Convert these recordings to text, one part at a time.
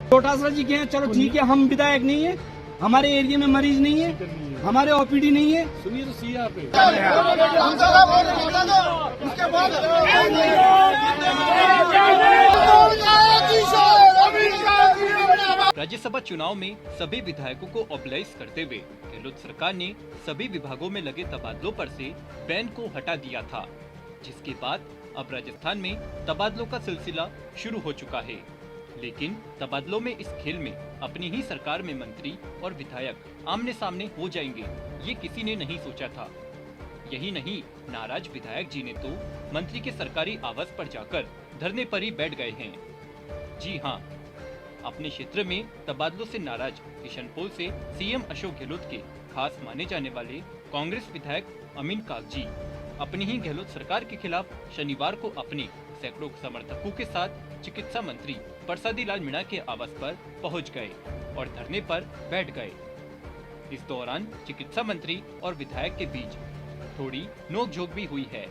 चौटासरा जी के हैं, चलो ठीक है, हम विधायक नहीं है, हमारे एरिया में मरीज नहीं है, हमारे ओपीडी नहीं है। सुनिए तो सी यहाँ पे राज्यसभा चुनाव में सभी विधायकों को ऑब्लाइज करते हुए गहलोत सरकार ने सभी विभागों में लगे तबादलों पर से बैन को हटा दिया था, जिसके बाद अब राजस्थान में तबादलों का सिलसिला शुरू हो चुका है। लेकिन तबादलों में इस खेल में अपनी ही सरकार में मंत्री और विधायक आमने सामने हो जाएंगे, ये किसी ने नहीं सोचा था। यही नहीं, नाराज विधायक जी ने तो मंत्री के सरकारी आवास पर जाकर धरने पर ही बैठ गए हैं। जी हाँ, अपने क्षेत्र में तबादलों से नाराज किशनपोल से सीएम अशोक गहलोत के खास माने जाने वाले कांग्रेस विधायक अमीन कागजी अपनी ही गहलोत सरकार के खिलाफ शनिवार को अपने सैकड़ों समर्थकों के साथ चिकित्सा मंत्री परसादी लाल मीणा के आवास पर पहुंच गए और धरने पर बैठ गए। इस दौरान चिकित्सा मंत्री और विधायक के बीच थोड़ी नोकझोंक भी हुई है।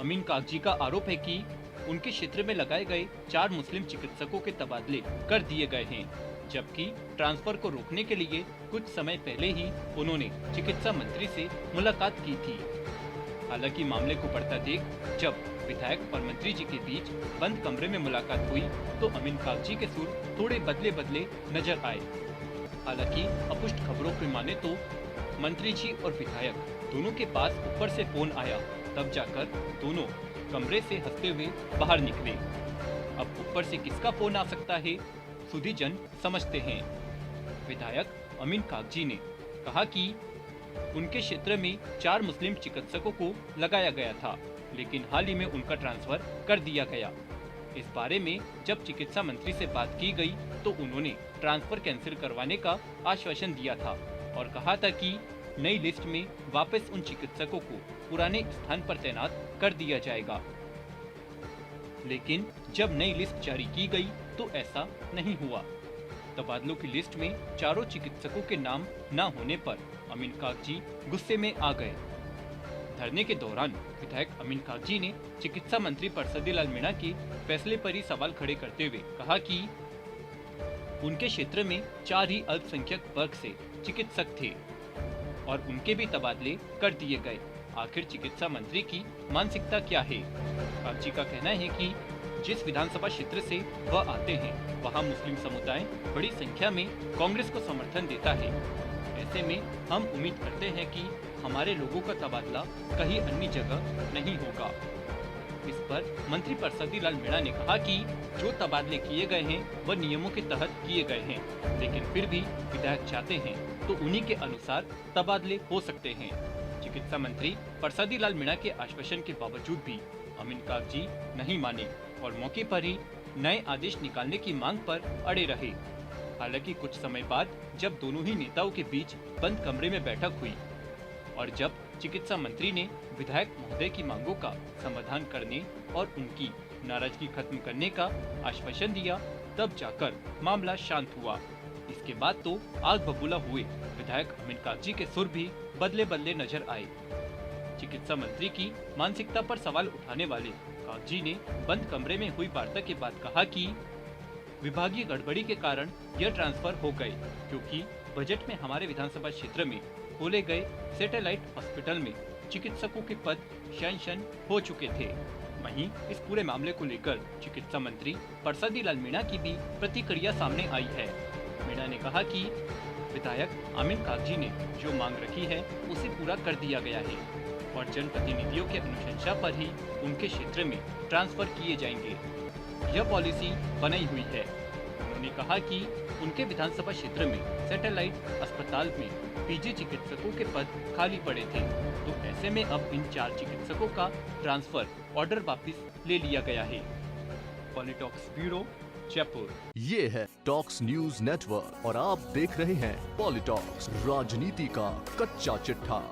अमीन कागजी का आरोप है कि उनके क्षेत्र में लगाए गए 4 मुस्लिम चिकित्सकों के तबादले कर दिए गए हैं, जबकि ट्रांसफर को रोकने के लिए कुछ समय पहले ही उन्होंने चिकित्सा मंत्री से मुलाकात की थी। हालांकि मामले को बढ़ता देख जब विधायक और मंत्री जी के बीच बंद कमरे में मुलाकात हुई तो अमीन कागजी के सुर थोड़े बदले बदले नजर आए। हालांकि अपुष्ट खबरों की माने तो मंत्री जी और विधायक दोनों के पास ऊपर से फोन आया, तब जाकर दोनों कमरे से हंसते हुए बाहर निकले। अब ऊपर से किसका फोन आ सकता है, सुधी जन समझते हैं। विधायक अमीन कागजी ने कहा कि उनके क्षेत्र में 4 मुस्लिम चिकित्सकों को लगाया गया था, लेकिन हाल ही में उनका ट्रांसफर कर दिया गया। इस बारे में जब चिकित्सा मंत्री से बात की गई तो उन्होंने ट्रांसफर कैंसिल करवाने का आश्वासन दिया था और कहा था कि नई लिस्ट में वापस उन चिकित्सकों को पुराने स्थान पर तैनात कर दिया जाएगा। लेकिन जब नई लिस्ट जारी की गई तो ऐसा नहीं हुआ। तबादलों की लिस्ट में 4 चिकित्सकों के नाम न होने पर अमीन कागजी गुस्से में आ गए। धरने के दौरान विधायक अमीन कागजी ने चिकित्सा मंत्री परसादी लाल मीणा के फैसले पर ही सवाल खड़े करते हुए कहा कि उनके क्षेत्र में 4 ही अल्पसंख्यक वर्ग से चिकित्सक थे और उनके भी तबादले कर दिए गए। आखिर चिकित्सा मंत्री की मानसिकता क्या है? कागजी का कहना है कि जिस विधानसभा क्षेत्र से वह आते हैं वहां मुस्लिम समुदाय बड़ी संख्या में कांग्रेस को समर्थन देता है। ऐसे में हम उम्मीद करते हैं कि हमारे लोगों का तबादला कहीं अन्य जगह नहीं होगा। इस पर मंत्री परसादी लाल मीणा ने कहा कि जो तबादले किए गए हैं वह नियमों के तहत किए गए हैं, लेकिन फिर भी विधायक चाहते हैं तो उन्हीं के अनुसार तबादले हो सकते हैं। चिकित्सा मंत्री परसादी लाल मीणा के आश्वासन के बावजूद भी अमीन कागजी नहीं माने और मौके पर ही नए आदेश निकालने की मांग पर अड़े रहे। हालांकि कुछ समय बाद जब दोनों ही नेताओं के बीच बंद कमरे में बैठक हुई और जब चिकित्सा मंत्री ने विधायक महोदय की मांगों का समाधान करने और उनकी नाराजगी खत्म करने का आश्वासन दिया, तब जाकर मामला शांत हुआ। इसके बाद तो आग बबूला हुए विधायक अमीन कागजी के सुर भी बदले बदले नजर आए। चिकित्सा मंत्री की मानसिकता पर सवाल उठाने वाले कागजी ने बंद कमरे में हुई वार्ता के बाद कहा कि विभागीय गड़बड़ी के कारण यह ट्रांसफर हो गए, क्योंकि बजट में हमारे विधानसभा क्षेत्र में खोले गए सैटेलाइट हॉस्पिटल में चिकित्सकों के पद सैंक्शन हो चुके थे। वहीं इस पूरे मामले को लेकर चिकित्सा मंत्री परसादी लाल मीणा की भी प्रतिक्रिया सामने आई है। मीणा ने कहा कि विधायक अमीन कागजी ने जो मांग रखी है उसे पूरा कर दिया गया है और जनप्रतिनिधियों के अनुशंसा पर ही उनके क्षेत्र में ट्रांसफर किए जाएंगे। यह पॉलिसी बनाई हुई है। उन्होंने कहा कि उनके विधानसभा क्षेत्र में सैटेलाइट अस्पताल में पीजी चिकित्सकों के पद खाली पड़े थे, तो ऐसे में अब इन 4 चिकित्सकों का ट्रांसफर ऑर्डर वापस ले लिया गया है। पॉलिटॉक्स ब्यूरो, जयपुर। ये है टॉक्स न्यूज नेटवर्क और आप देख रहे हैं पॉलिटॉक्स, राजनीति का कच्चा चिट्ठा।